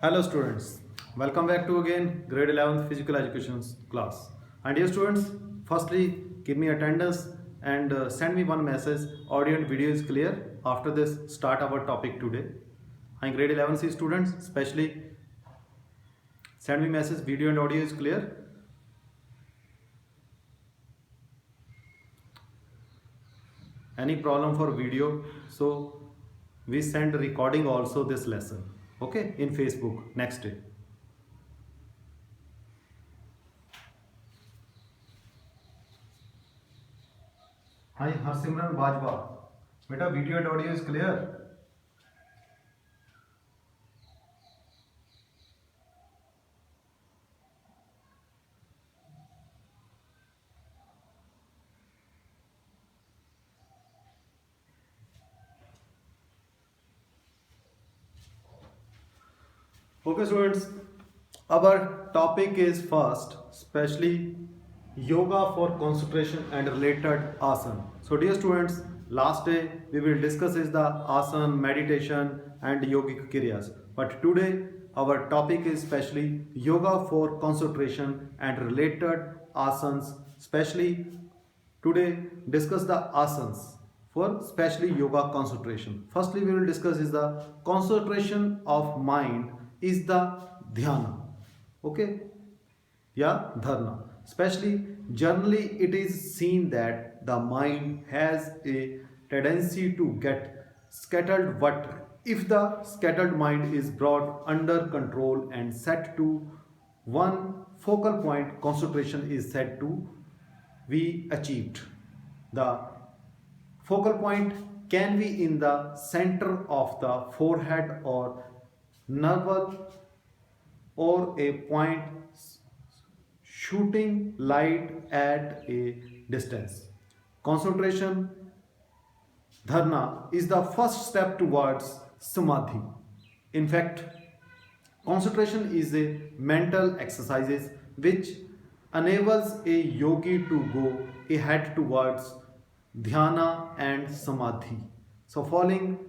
Hello students, welcome back to again grade 11th physical education class. And dear students, firstly give me attendance and send me one message, audio and video is clear. After this start our topic today. And grade 11 C students, especially send me message, video and audio is clear. Any problem for video, so we send recording also this lesson, okay, in Facebook next day. Hi Harsimran Bajwa, beta video and audio is clear. Okay students, our topic is first, especially yoga for concentration and related asana. So dear students, last day we will discuss is the asana, meditation and yogic kiryas. But today our topic is especially yoga for concentration and related asanas. Especially today discuss the asanas for especially yoga concentration. Firstly we will discuss is the concentration of mind is the dhyana, okay, yeah, dharna. Especially generally it is seen that the mind has a tendency to get scattered, but if the scattered mind is brought under control and set to one focal point, concentration is said to be achieved. The focal point can be in the center of the forehead or navel, or a point shooting light at a distance. Concentration dharna is the first step towards samadhi. In fact, concentration is a mental exercise which enables a yogi to go ahead towards dhyana and samadhi. So following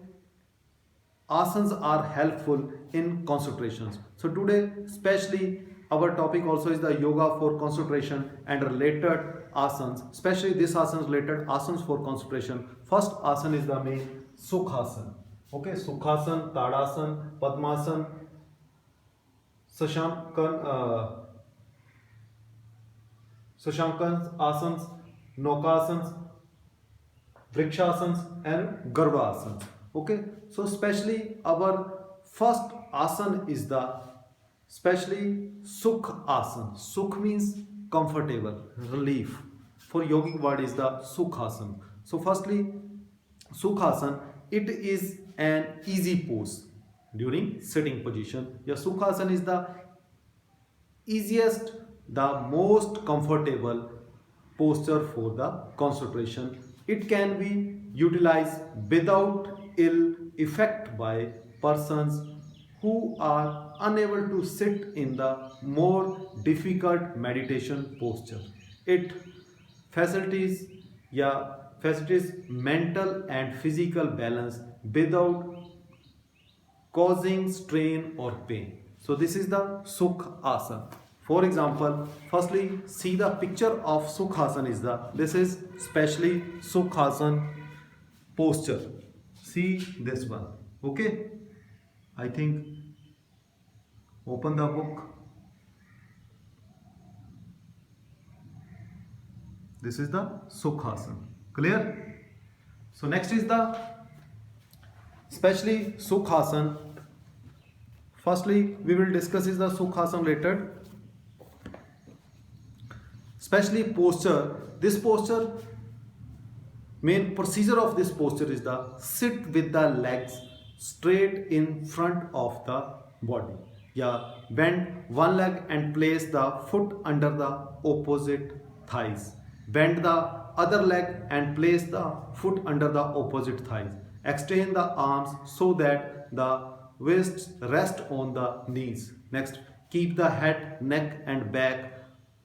asanas are helpful in concentrations. So today especially our topic also is the yoga for concentration and related asanas, especially this asanas related asanas for concentration. First asana is the main sukhasana, okay, sukhasana, tadasana, padmasana, Shashankan asanas, Nokasanas, Vrikshasans and Garbha asanas. Okay, so especially our first asana is the especially Sukh asana. Sukh means comfortable, relief. For yogic word is the Sukhasana. So firstly, Sukhasana, it is an easy pose during sitting position. Your Sukhasana is the easiest, the most comfortable posture for the concentration. It can be utilized without ill effect by persons who are unable to sit in the more difficult meditation posture. It facilitates, yeah, facilitates mental and physical balance without causing strain or pain. So this is the Sukh Asana. For example, firstly see the picture of Sukh Asana is the, this is specially Sukh Asana posture. See this one, okay? I think open the book. This is the Sukhasana. Clear? So next is the especially Sukhasana. Firstly, we will discuss is the Sukhasana related. Especially posture. This posture, main procedure of this posture is the sit with the legs straight in front of the body. Yeah, bend one leg and place the foot under the opposite thighs. Bend the other leg and place the foot under the opposite thighs. Extend the arms so that the waist rest on the knees. Next, keep the head, neck and back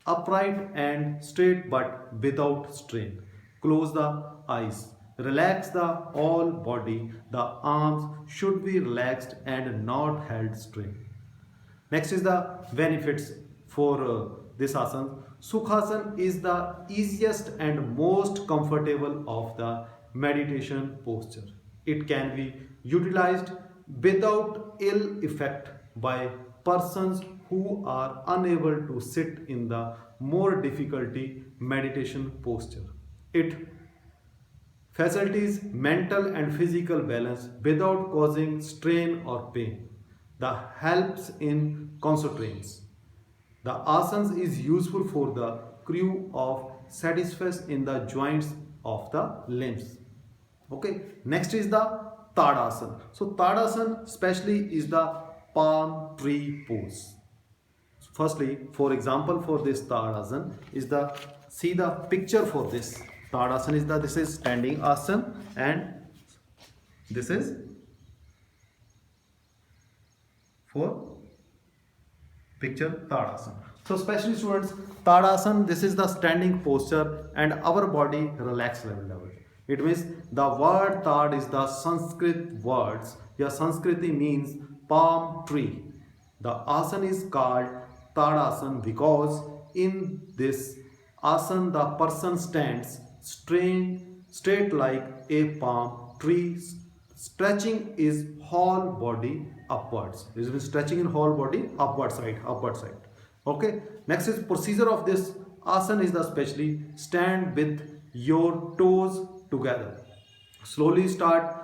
upright and straight but without strain. Close the eyes. Relax the whole body. The arms should be relaxed and not held straight. Next is the benefits for this asana. Sukhasana is the easiest and most comfortable of the meditation posture. It can be utilized without ill effect by persons who are unable to sit in the more difficulty meditation posture. It facilitates mental and physical balance without causing strain or pain. The helps in concentrations. The asanas is useful for the crew of satisfies in the joints of the limbs. Okay. Next is the Tadasana. So Tadasana especially is the palm tree pose. Firstly, for example, for this Tadasana is the see the picture for this. Tadasana is the this is standing asana and this is for picture Tadasana. So especially students, Tadasana, this is the standing posture and our body relaxed level. It means the word Tad is the Sanskrit words. Yeah, Sanskriti means palm tree. The asana is called Tadasana because in this asana the person stands straight like a palm tree, stretching his whole body upwards. This is stretching in whole body upward side. Okay. Next is procedure of this asana is the especially stand with your toes together. Slowly start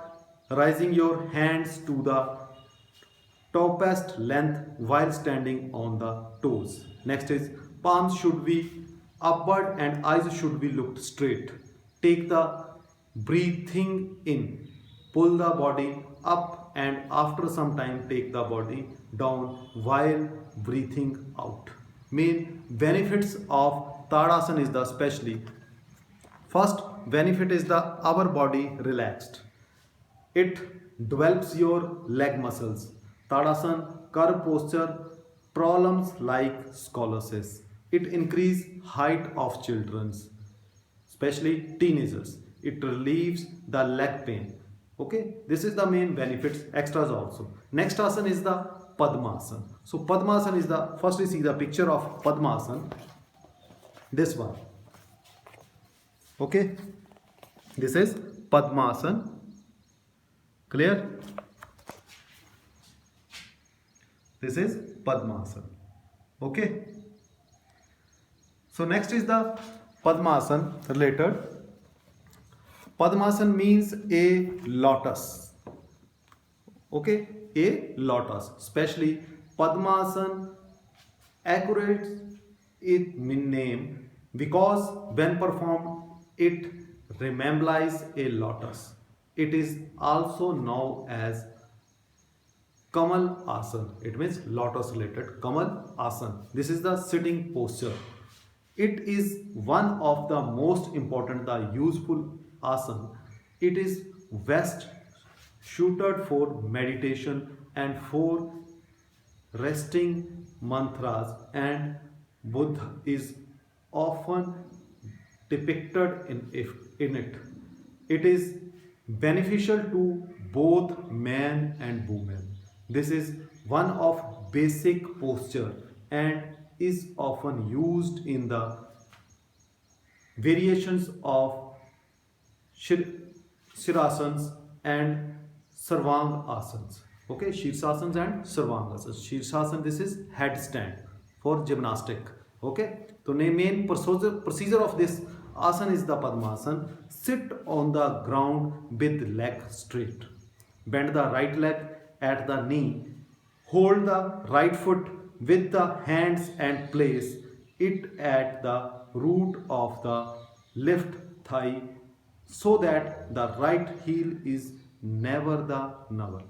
raising your hands to the topest length while standing on the toes. Next is palms should be upward and eyes should be looked straight. Take the breathing in, pull the body up and after some time take the body down while breathing out. Main benefits of Tadasana is the especially first benefit is the our body relaxed. It develops your leg muscles. Tadasana curve posture problems like scoliosis. It increase height of children, especially teenagers. It relieves the leg pain. Okay, this is the main benefits, extras also. Next asana is the Padmasana. So Padmasana is the first we see the picture of Padmasana. This one. Okay, this is Padmasana. Clear? This is Padmasana. Okay. So next is the Padmasana related. Padmasana means a lotus. Okay, a lotus. Especially Padmasana accurate its name because when performed it resembles a lotus. It is also known as Kamal Asana. It means lotus related. Kamal Asana. This is the sitting posture. It is one of the most important, the useful asana. It is best suited for meditation and for resting mantras, and Buddha is often depicted in it. It is beneficial to both man and woman. This is one of basic posture and is often used in the variations of Shirasanas and Sarvangasanas. Okay, Shirsasanas and Sarvangasanas. Shirsasana, this is headstand for gymnastic. Okay, so main procedure of this asana is the Padmasana. Sit on the ground with leg straight. Bend the right leg at the knee. Hold the right foot with the hands and place it at the root of the left thigh so that the right heel is never the navel.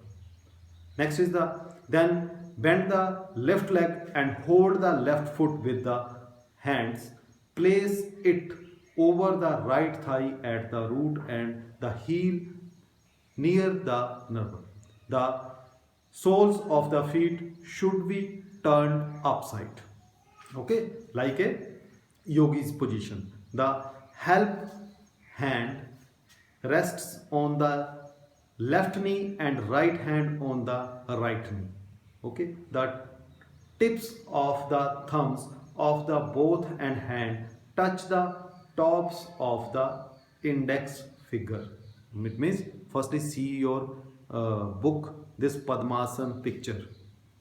Next is the then bend the left leg and hold the left foot with the hands. Place it over the right thigh at the root and the heel near the navel. The soles of the feet should be turned upside. Okay, like a yogi's position. The help hand rests on the left knee and right hand on the right knee. Okay, that Tips of the thumbs of the both and hand touch the tops of the index finger. It means firstly see your book this Padmasana picture.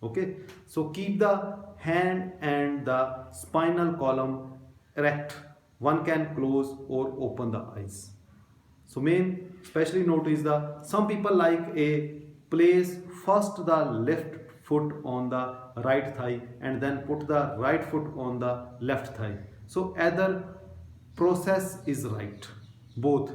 Okay, so keep the hand and the spinal column erect. One can close or open the eyes. So main especially notice the some people like a place first the left foot on the right thigh and then put the right foot on the left thigh. So either process is right, both,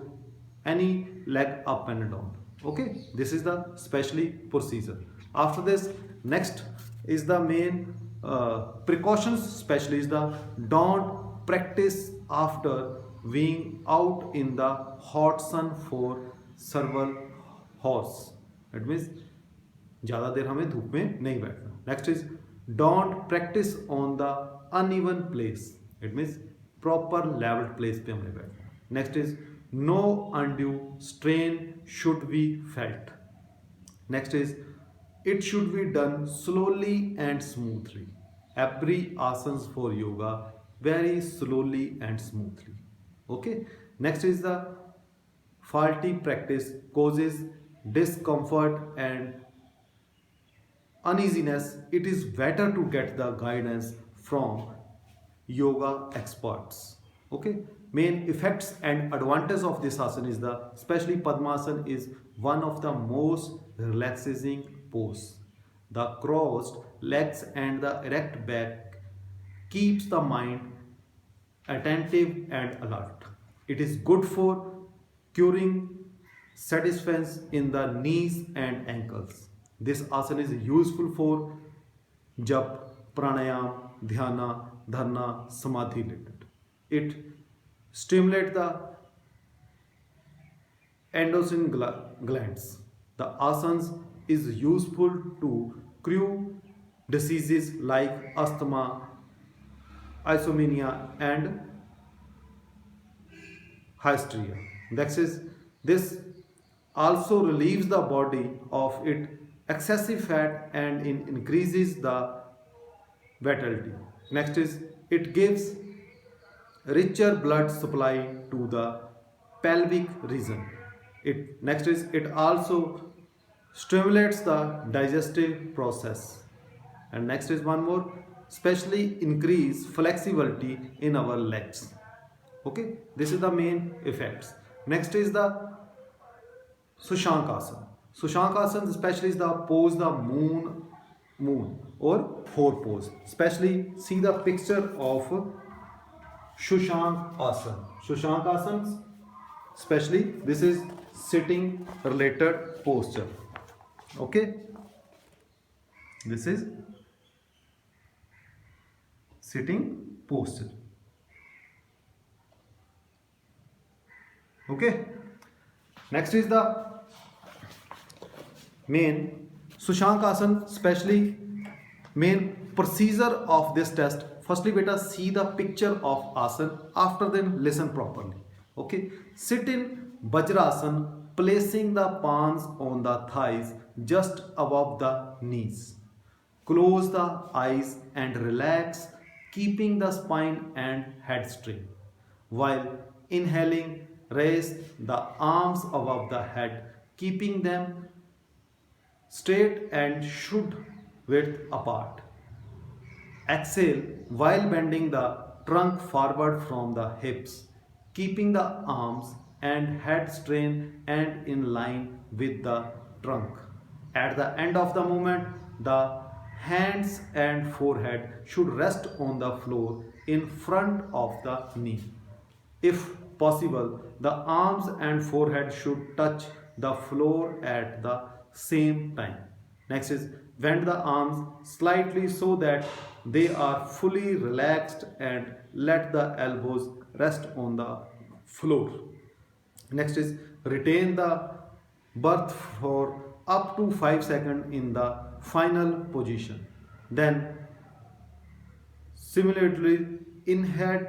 any leg up and down. Okay, this is the specially procedure. After this, next is the main precautions. Especially is the don't practice after being out in the hot sun for several hours. That means ज़्यादा देर हमें धूप में नहीं बैठना. Next is don't practice on the uneven place. It means proper levelled place पे हमें बैठना. Next is no undue strain should be felt. Next is it should be done slowly and smoothly. Every asanas for yoga very slowly and smoothly. Okay, next is the faulty practice causes discomfort and uneasiness. It is better to get the guidance from yoga experts. Okay, main effects and advantage of this asana is the especially Padmasana is one of the most relaxing pose. The crossed legs and the erect back keeps the mind attentive and alert. It is good for curing satisfaction in the knees and ankles. This asana is useful for jap, pranayam, dhyana, dharana, samadhi related. It stimulates the endocrine glands. The asanas is useful to cure diseases like asthma, isomania and hysteria. Next is this also relieves the body of its excessive fat and increases the vitality. Next is it gives richer blood supply to the pelvic region. Next is it also stimulates the digestive process. And next is one more, especially increase flexibility in our legs. Okay, this is the main effects. Next is the Sushankasana. Sushankasana especially is the pose the moon or four pose. Especially see the picture of Sushankasana. Sushankasana especially this is sitting related posture. Okay, this is sitting posture. Okay, next is the main Sushankasana, especially main procedure of this test. Firstly beta see the picture of asana, after then listen properly. Okay, sit in Vajrasana placing the palms on the thighs just above the knees. Close the eyes and relax, keeping the spine and head straight. While inhaling, raise the arms above the head, keeping them straight and shoulder width apart. Exhale while bending the trunk forward from the hips, keeping the arms and head straight and in line with the trunk. At the end of the movement, the hands and forehead should rest on the floor in front of the knee. If possible, the arms and forehead should touch the floor at the same time. Next is bend the arms slightly so that they are fully relaxed and let the elbows rest on the floor. Next is retain the breath for up to 5 seconds in the final position. Then similarly inhale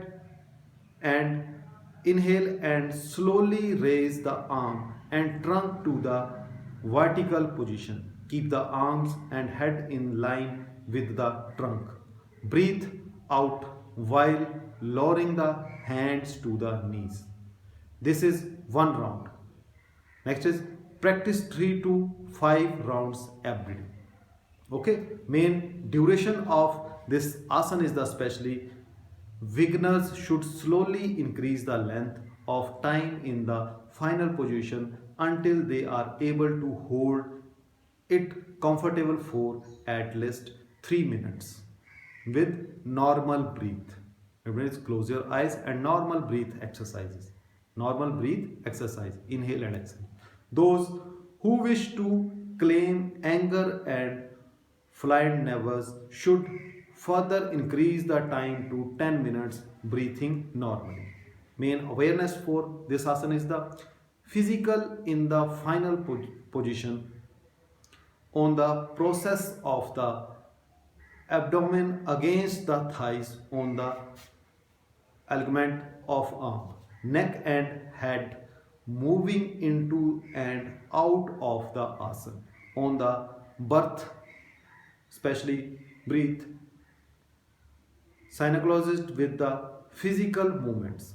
and slowly raise the arm and trunk to the vertical position. Keep the arms and head in line with the trunk. Breathe out while lowering the hands to the knees. This is one round. Next is practice 3 to 5 rounds every day. Okay, main duration of this asana is the especially beginners should slowly increase the length of time in the final position until they are able to hold it comfortable for at least 3 minutes with normal breath. It means close your eyes and normal breathe exercises. Normal breathe exercise, inhale and exhale. Those who wish to claim anger and flight nerves should further increase the time to 10 minutes breathing normally. Main awareness for this asana is the physical in the final position on the process of the abdomen against the thighs on the alignment of arm, neck and head moving into and out of the asana. On the birth, especially breathe, synchronize with the physical movements.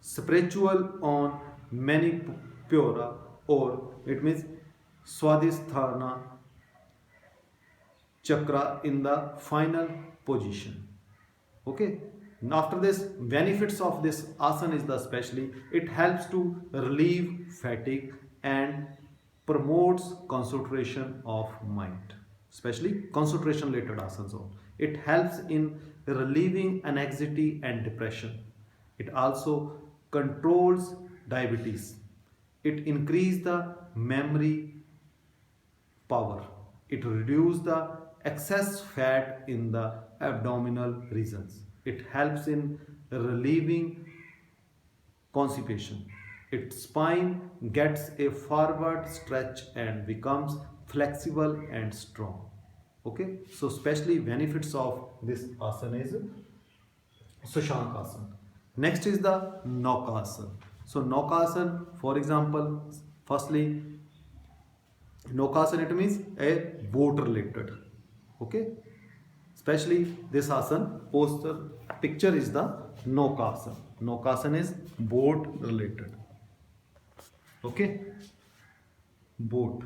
Spiritual on Manipura, or it means Swadhisthana chakra in the final position. Okay. After this, benefits of this asana is the especially it helps to relieve fatigue and promotes concentration of mind, especially concentration related asanas. It helps in relieving anxiety and depression. It also controls diabetes. It increases the memory power. It reduces the excess fat in the abdominal regions. It helps in relieving constipation. Its spine gets a forward stretch and becomes flexible and strong. Okay, so especially benefits of this asana is Sushankasana. Next is the Naukasana. So Naukasana, for example, firstly, Naukasana it means a boat related. Okay, especially this asana poster picture is the Naukasana. Naukasana is boat related. Okay, boat.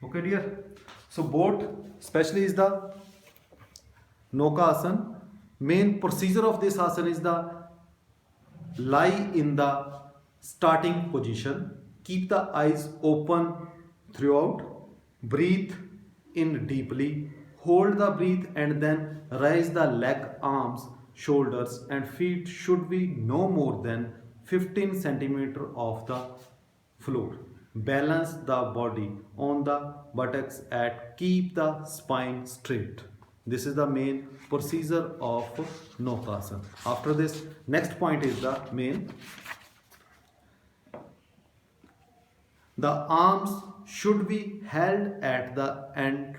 Okay, dear. So boat especially is the Naukasana. Main procedure of this asana is the lie in the starting position. Keep the eyes open throughout. Breathe in deeply. Hold the breath and then raise the leg, arms, shoulders and feet should be no more than 15 centimeter of the floor. Balance the body on the buttocks and keep the spine straight. This is the main procedure of Naukasana. After this, next point is the main. The arms should be held at the end,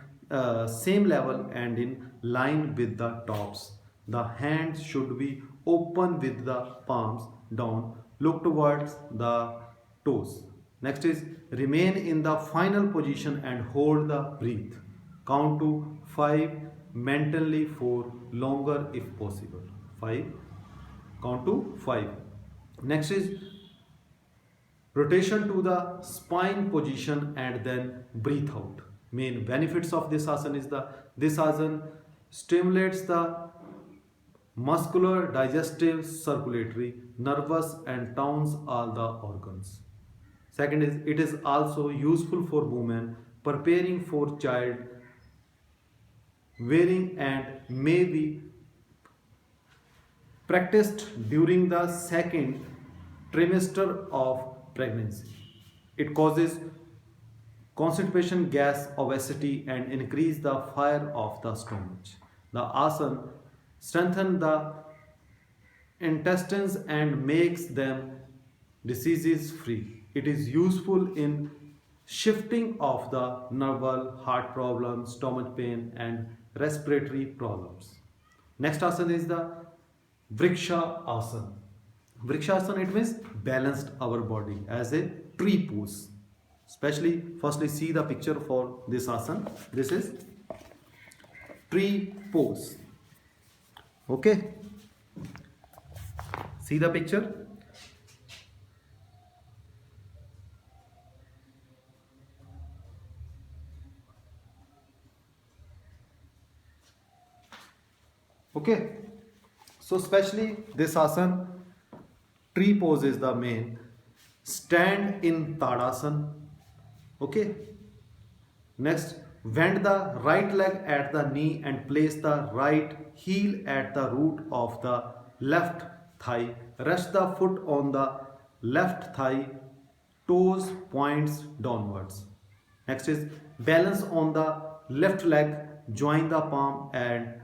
same level and in line with the tops. The hands should be open with the palms down. Look towards the toes. Next is remain in the final position and hold the breath. Count to 5 mentally for longer if possible. 5. Count to 5. Next is rotation to the spine position and then breathe out. Main benefits of this asana is this asana stimulates the muscular, digestive, circulatory, nervous and towns all the organs. Second is it is also useful for women preparing for child wearing and may be practiced during the second trimester of pregnancy. It causes constipation, gas, obesity and increase the fire of the stomach. The asana strengthens the intestines and makes them diseases free. It is useful in shifting of the nerval, heart problems, stomach pain and respiratory problems. Next asana is the Vriksha asana. Vriksha asana it means balanced our body as a tree pose. Especially, firstly, see the picture for this asana. This is tree pose. Okay, see the picture. Okay, so especially this asana, tree pose is the main. Stand in Tadasana. Okay. Next, bend the right leg at the knee and place the right heel at the root of the left thigh. Rest the foot on the left thigh, toes points downwards. Next is balance on the left leg, join the palm and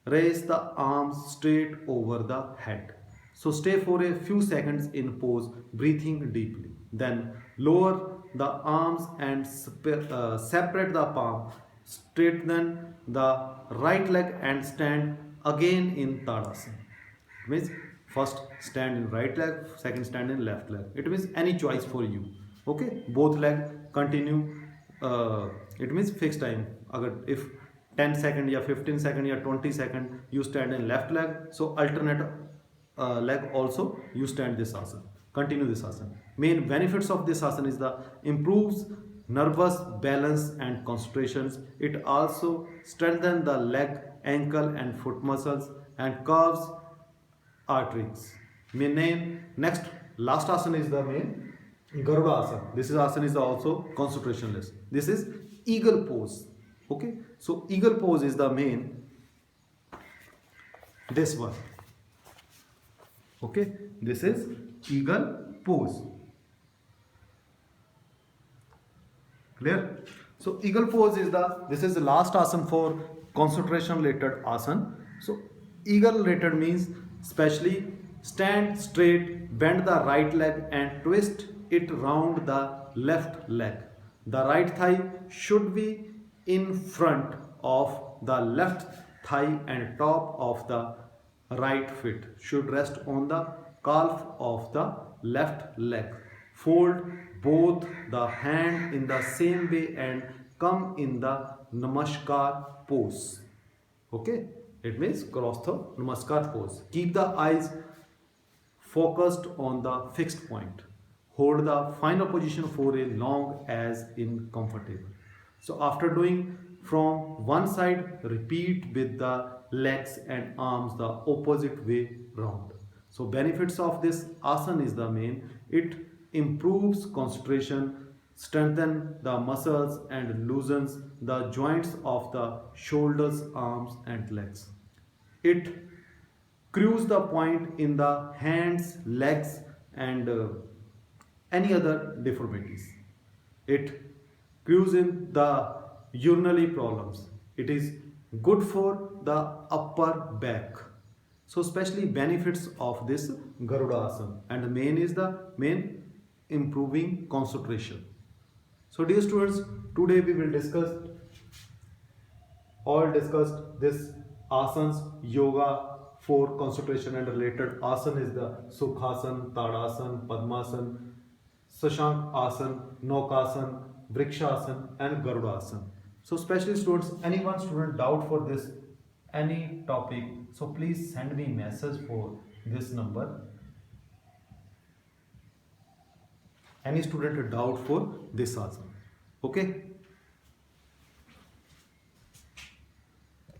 raise the arms straight over the head. So stay for a few seconds in pose, breathing deeply. Then lower the arms and separate the palm. Straighten the right leg and stand again in Tadasana. It means first stand in right leg, second stand in left leg. It means any choice for you. Okay, both leg continue. It means fixed time. अगर if 10 second या 15 second या 20 second you stand in left leg, so alternate leg also you stand this asana. Continue this asana. Main benefits of this asana is the improves nervous balance and concentrations. It also strengthens the leg, ankle and foot muscles and curves arteries. Main name next last asana is the main Garuda asana. This is asana is also concentrationless. This is eagle pose. Okay, so eagle pose is the main. This one. Okay, this is eagle pose. Clear? So eagle pose is this is the last asana for concentration related asana. So eagle related means especially stand straight, bend the right leg and twist it round the left leg. The right thigh should be in front of the left thigh and top of the right foot should rest on the calf of the left leg. Fold both the hand in the same way and come in the Namaskar pose. Okay, it means cross the Namaskar pose. Keep the eyes focused on the fixed point. Hold the final position for a long as in comfortable. So after doing from one side, repeat with the legs and arms the opposite way round. So benefits of this asana is the main. It improves concentration, strengthens the muscles and loosens the joints of the shoulders, arms and legs. It crews the point in the hands, legs and any other deformities. It crews in the urinary problems. It is good for the upper back. So especially benefits of this Garuda asana and the main is the main improving concentration. So dear students, today we will discussed this asanas, yoga for concentration and related asana is the Sukhasana, Tadasana, Padmasana, Sashank Asana, Naukasana, Vrikshasana and Garuda Asana. So especially students, anyone student doubt for this any topic, so please send me message for this number. Any student doubt for this asana. Okay.